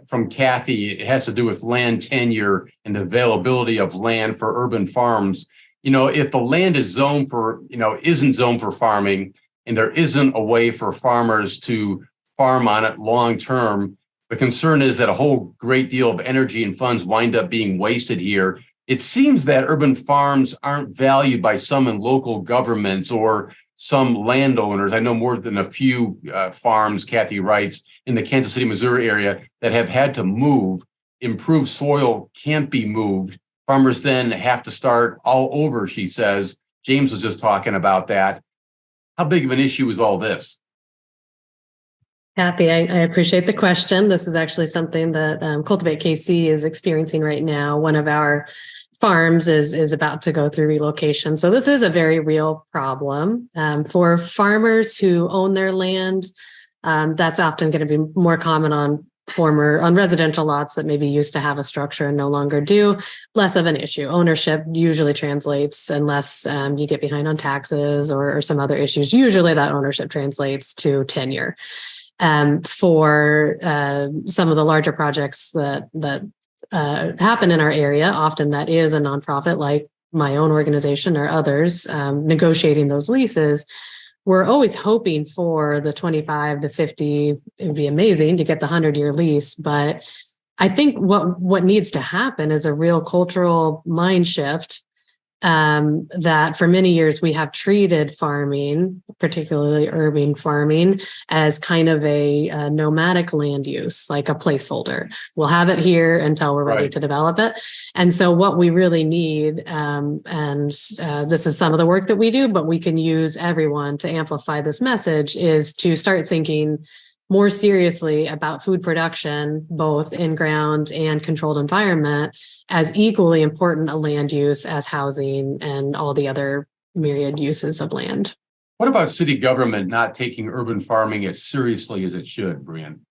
from Kathy. It has to do with land tenure and the availability of land for urban farms. If the land is zoned for, isn't zoned for farming, and there isn't a way for farmers to farm on it long term, the concern is that a whole great deal of energy and funds wind up being wasted here. It seems that urban farms aren't valued by some in local governments or some landowners. I know more than a few farms, Kathy writes, in the Kansas City, Missouri area that have had to move. Improved soil can't be moved. Farmers then have to start all over, she says. James was just talking about that. How big of an issue is all this? Kathy, I appreciate the question. This is actually something that Cultivate KC is experiencing right now. One of our farms is about to go through relocation. So this is a very real problem. For farmers who own their land, that's often going to be more common on residential lots that maybe used to have a structure and no longer do. Less of an issue. Ownership usually translates, unless you get behind on taxes or some other issues. Usually that ownership translates to tenure. For some of the larger projects that happen in our area, often that is a nonprofit like my own organization or others negotiating those leases. We're always hoping for the 25 to 50. It'd be amazing to get the 100-year lease, but I think what needs to happen is a real cultural mind shift. That for many years we have treated farming, particularly urban farming, as kind of a nomadic land use, like a placeholder. We'll have it here until we're ready to develop it. And so what we really need, this is some of the work that we do, but we can use everyone to amplify this message, is to start thinking more seriously about food production, both in ground and controlled environment, as equally important a land use as housing and all the other myriad uses of land. What about city government not taking urban farming as seriously as it should, Brian?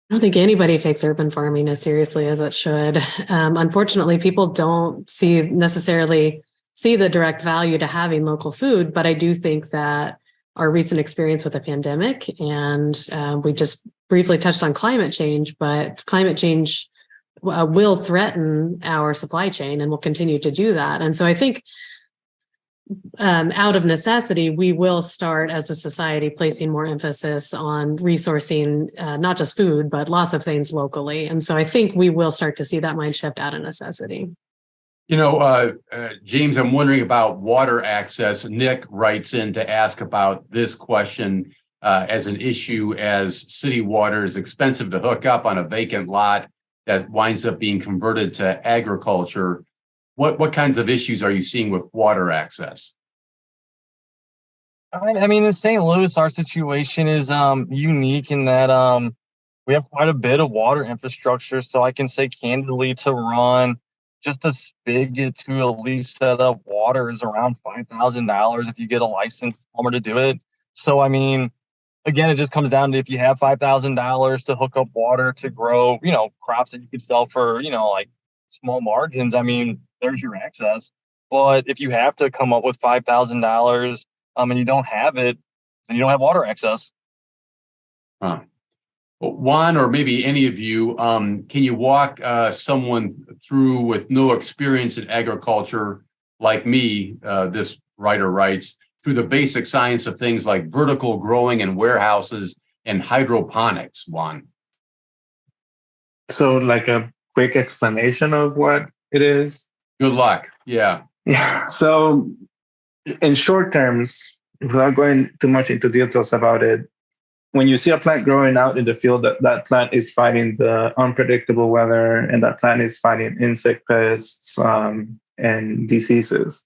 I don't think anybody takes urban farming as seriously as it should. Unfortunately, people don't necessarily see the direct value to having local food, but I do think that our recent experience with the pandemic, and we just briefly touched on climate change, but climate change will threaten our supply chain and will continue to do that. And so I think out of necessity, we will start as a society placing more emphasis on resourcing not just food, but lots of things locally. And so I think we will start to see that mind shift out of necessity. James, I'm wondering about water access. Nick writes in to ask about this question as an issue, as city water is expensive to hook up on a vacant lot that winds up being converted to agriculture. What kinds of issues are you seeing with water access? I mean, in St. Louis, our situation is unique in that we have quite a bit of water infrastructure. So I can say candidly, to run just a spigot to at least set up water is around $5,000 if you get a licensed plumber to do it. So I mean, again, it just comes down to if you have $5,000 to hook up water to grow, crops that you could sell for, like small margins. I mean, there's your access. But if you have to come up with $5,000 and you don't have it, then you don't have water access. Huh. Juan, or maybe any of you, can you walk someone through with no experience in agriculture like me, this writer writes, through the basic science of things like vertical growing and warehouses and hydroponics, Juan? So like a quick explanation of what it is. Good luck. Yeah. Yeah. So in short terms, without going too much into details about it, when you see a plant growing out in the field, that plant is fighting the unpredictable weather, and that plant is fighting insect pests and diseases.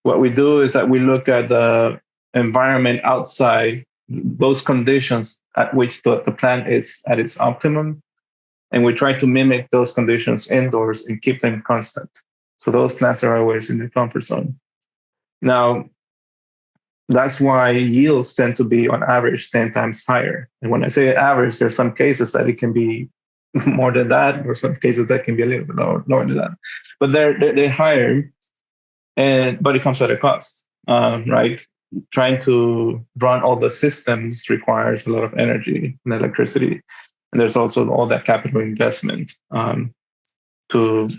What we do is that we look at the environment outside, those conditions at which the plant is at its optimum, and we try to mimic those conditions indoors and keep them constant. So those plants are always in the comfort zone. Now, that's why yields tend to be on average 10 times higher. And when I say average, there's some cases that it can be more than that, or some cases that can be a little bit lower than that. But they're higher, but it comes at a cost, right? Trying to run all the systems requires a lot of energy and electricity. And there's also all that capital investment to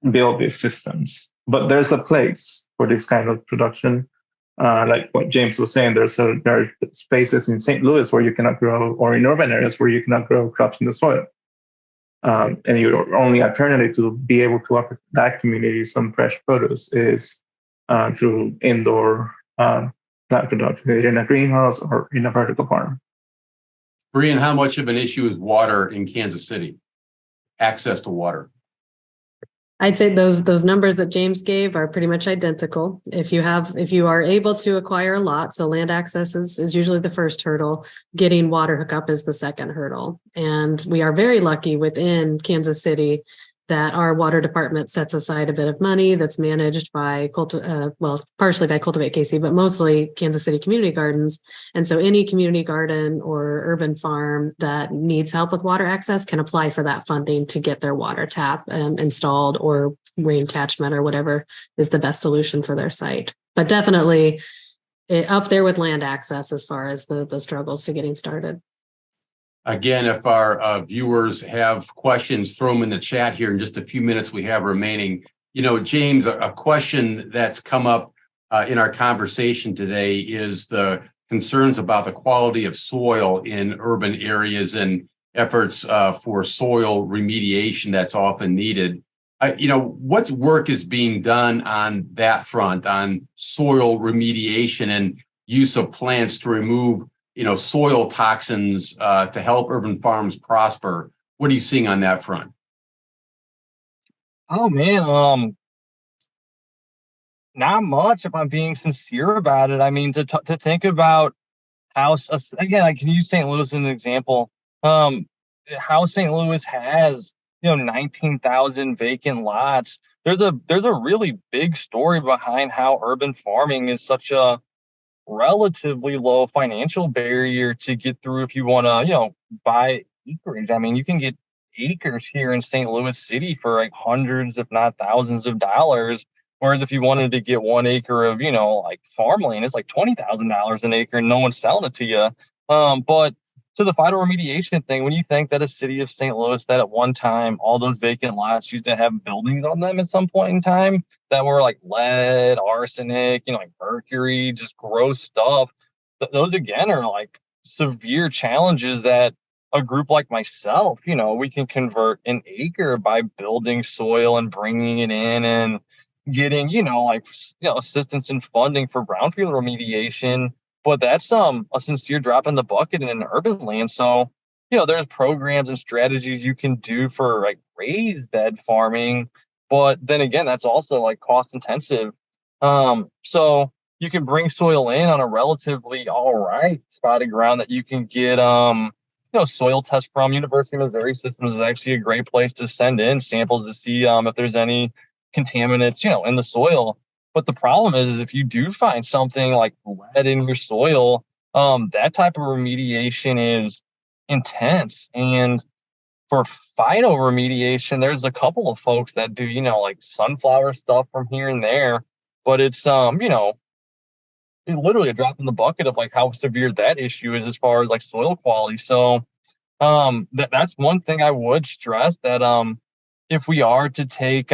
build these systems. But there's a place for this kind of production. Like what James was saying, there are spaces in St. Louis where you cannot grow, or in urban areas where you cannot grow crops in the soil. And your only alternative to be able to offer that community some fresh produce is through indoor plant production, either in a greenhouse or in a vertical farm. Brian, how much of an issue is water in Kansas City? Access to water? I'd say those numbers that James gave are pretty much identical. If you are able to acquire a lot, so land access is usually the first hurdle, getting water hookup is the second hurdle. And we are very lucky within Kansas City that our water department sets aside a bit of money that's managed by partially by Cultivate KC, but mostly Kansas City Community Gardens. And so any community garden or urban farm that needs help with water access can apply for that funding to get their water tap installed, or rain catchment, or whatever is the best solution for their site. But definitely up there with land access as far as the struggles to getting started. Again, if our viewers have questions, throw them in the chat here in just a few minutes we have remaining. James, a question that's come up in our conversation today is the concerns about the quality of soil in urban areas and efforts for soil remediation that's often needed. What work is being done on that front, on soil remediation and use of plants to remove soil toxins to help urban farms prosper? What are you seeing on that front? Oh man, not much if I'm being sincere about it. I mean, to think about how, again, I can use St. Louis as an example. How St. Louis has 19,000 vacant lots. There's a really big story behind how urban farming is such a relatively low financial barrier to get through if you want to, buy acreage. I mean, you can get acres here in St. Louis City for like hundreds, if not thousands of dollars. Whereas if you wanted to get 1 acre of, like farmland, it's like $20,000 an acre and no one's selling it to you. But to the final remediation thing, when you think that a city of St. Louis that at one time, all those vacant lots used to have buildings on them at some point in time that were like lead, arsenic, like mercury, just gross stuff. Those again are like severe challenges that a group like myself, we can convert an acre by building soil and bringing it in and getting, assistance and funding for brownfield remediation. But that's a sincere drop in the bucket in an urban land. So, there's programs and strategies you can do for like raised bed farming, but then again, that's also like cost intensive. So you can bring soil in on a relatively all right spot of ground that you can get soil test from. University of Missouri Systems is actually a great place to send in samples to see if there's any contaminants, in the soil. But the problem is if you do find something like lead in your soil, that type of remediation is intense. And for phyto remediation, there's a couple of folks that do, like sunflower stuff from here and there. But it's literally a drop in the bucket of like how severe that issue is as far as like soil quality. So that's one thing I would stress, that if we are to take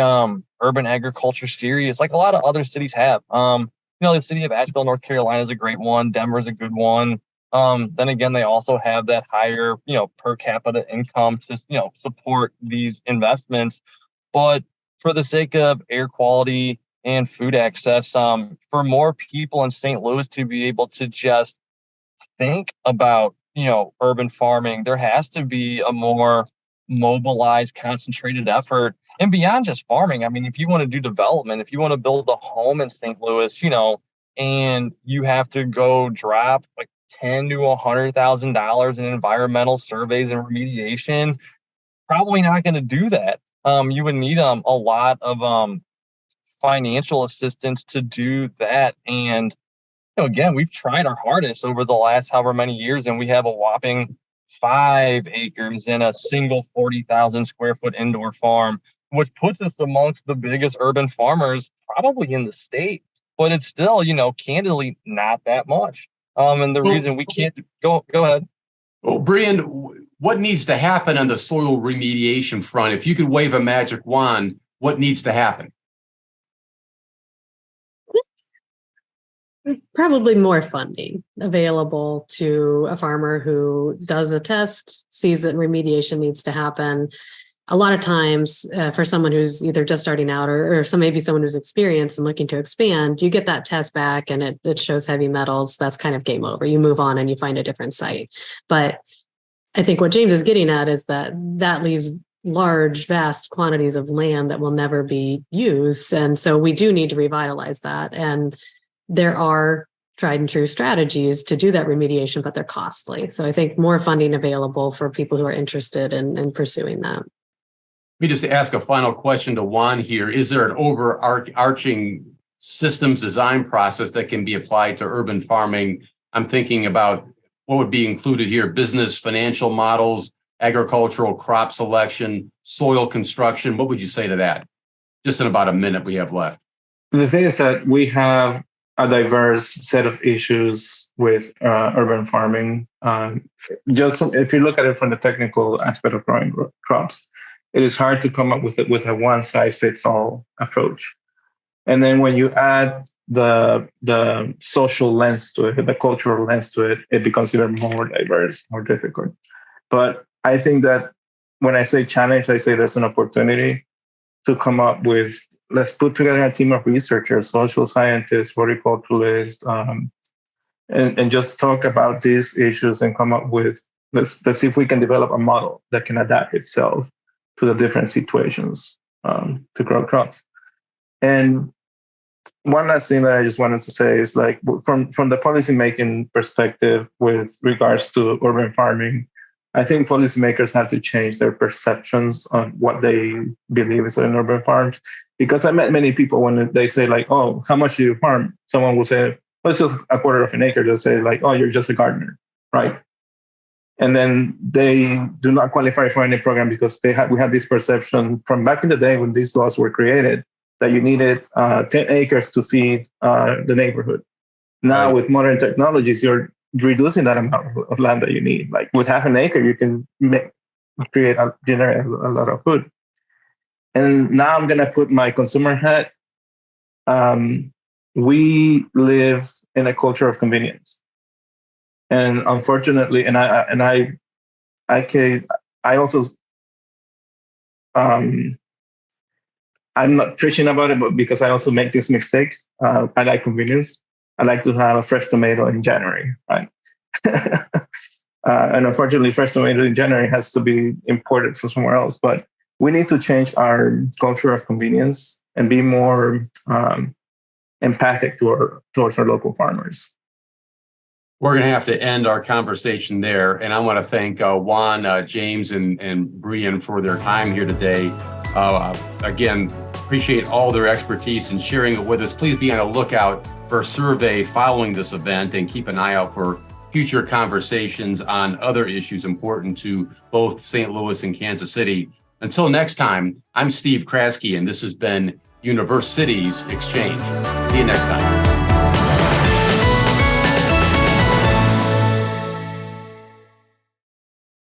urban agriculture serious, like a lot of other cities have. The city of Asheville, North Carolina is a great one. Denver's a good one. Then again, they also have that higher, per capita income to, support these investments. But for the sake of air quality and food access, for more people in St. Louis to be able to just think about, urban farming, there has to be a more mobilized, concentrated effort. And beyond just farming, I mean, if you want to do development, if you want to build a home in St. Louis, and you have to go drop like $10,000 to $100,000 in environmental surveys and remediation, probably not going to do that. You would need a lot of financial assistance to do that. And again, we've tried our hardest over the last however many years, and we have a whopping 5 acres in a single 40,000 square foot indoor farm, which puts us amongst the biggest urban farmers probably in the state. But it's still, candidly not that much. And the reason we can't go ahead. Well, Brian, what needs to happen on the soil remediation front? If you could wave a magic wand, what needs to happen? Probably more funding available to a farmer who does a test, sees that remediation needs to happen. A lot of times for someone who's either just starting out or maybe someone who's experienced and looking to expand, you get that test back and it shows heavy metals. That's kind of game over. You move on and you find a different site. But I think what James is getting at is that leaves large, vast quantities of land that will never be used. And so we do need to revitalize that. And there are tried and true strategies to do that remediation, but they're costly. So I think more funding available for people who are interested in pursuing that. Let me just ask a final question to Juan here. Is there an overarching systems design process that can be applied to urban farming? I'm thinking about what would be included here: business, financial models, agricultural crop selection, soil construction. What would you say to that? Just in about a minute we have left. The thing is that we have a diverse set of issues with urban farming. Just if you look at it from the technical aspect of growing crops, it is hard to come up with a one-size-fits-all approach. And then when you add the social lens to it, the cultural lens to it, it becomes even more diverse, more difficult. But I think that when I say challenge, I say there's an opportunity to come up with, let's put together a team of researchers, social scientists, horticulturalists, and just talk about these issues and come up with, let's see if we can develop a model that can adapt itself to the different situations to grow crops. And one last thing that I just wanted to say is, like, from the policymaking perspective with regards to urban farming, I think policymakers have to change their perceptions on what they believe is an urban farm. Because I met many people when they say, like, oh, how much do you farm? Someone will say, it's just a quarter of an acre. They'll say like, oh, you're just a gardener, right? And then they do not qualify for any program because we had this perception from back in the day when these laws were created that you needed 10 acres to feed the neighborhood. Now with modern technologies, you're reducing that amount of land that you need. Like with half an acre, you can generate a lot of food. And now I'm gonna put my consumer hat. We live in a culture of convenience, and unfortunately, I also I'm not preaching about it, but because I also make this mistake, I like convenience. I like to have a fresh tomato in January, right? And unfortunately, fresh tomato in January has to be imported from somewhere else. But we need to change our culture of convenience and be more empathic towards our local farmers. We're going to have to end our conversation there. And I want to thank Juan, James, and Brian for their time here today. Again, appreciate all their expertise in sharing it with us. Please be on the lookout for a survey following this event and keep an eye out for future conversations on other issues important to both St. Louis and Kansas City. Until next time, I'm Steve Kraske, and this has been UniverCities Exchange. See you next time.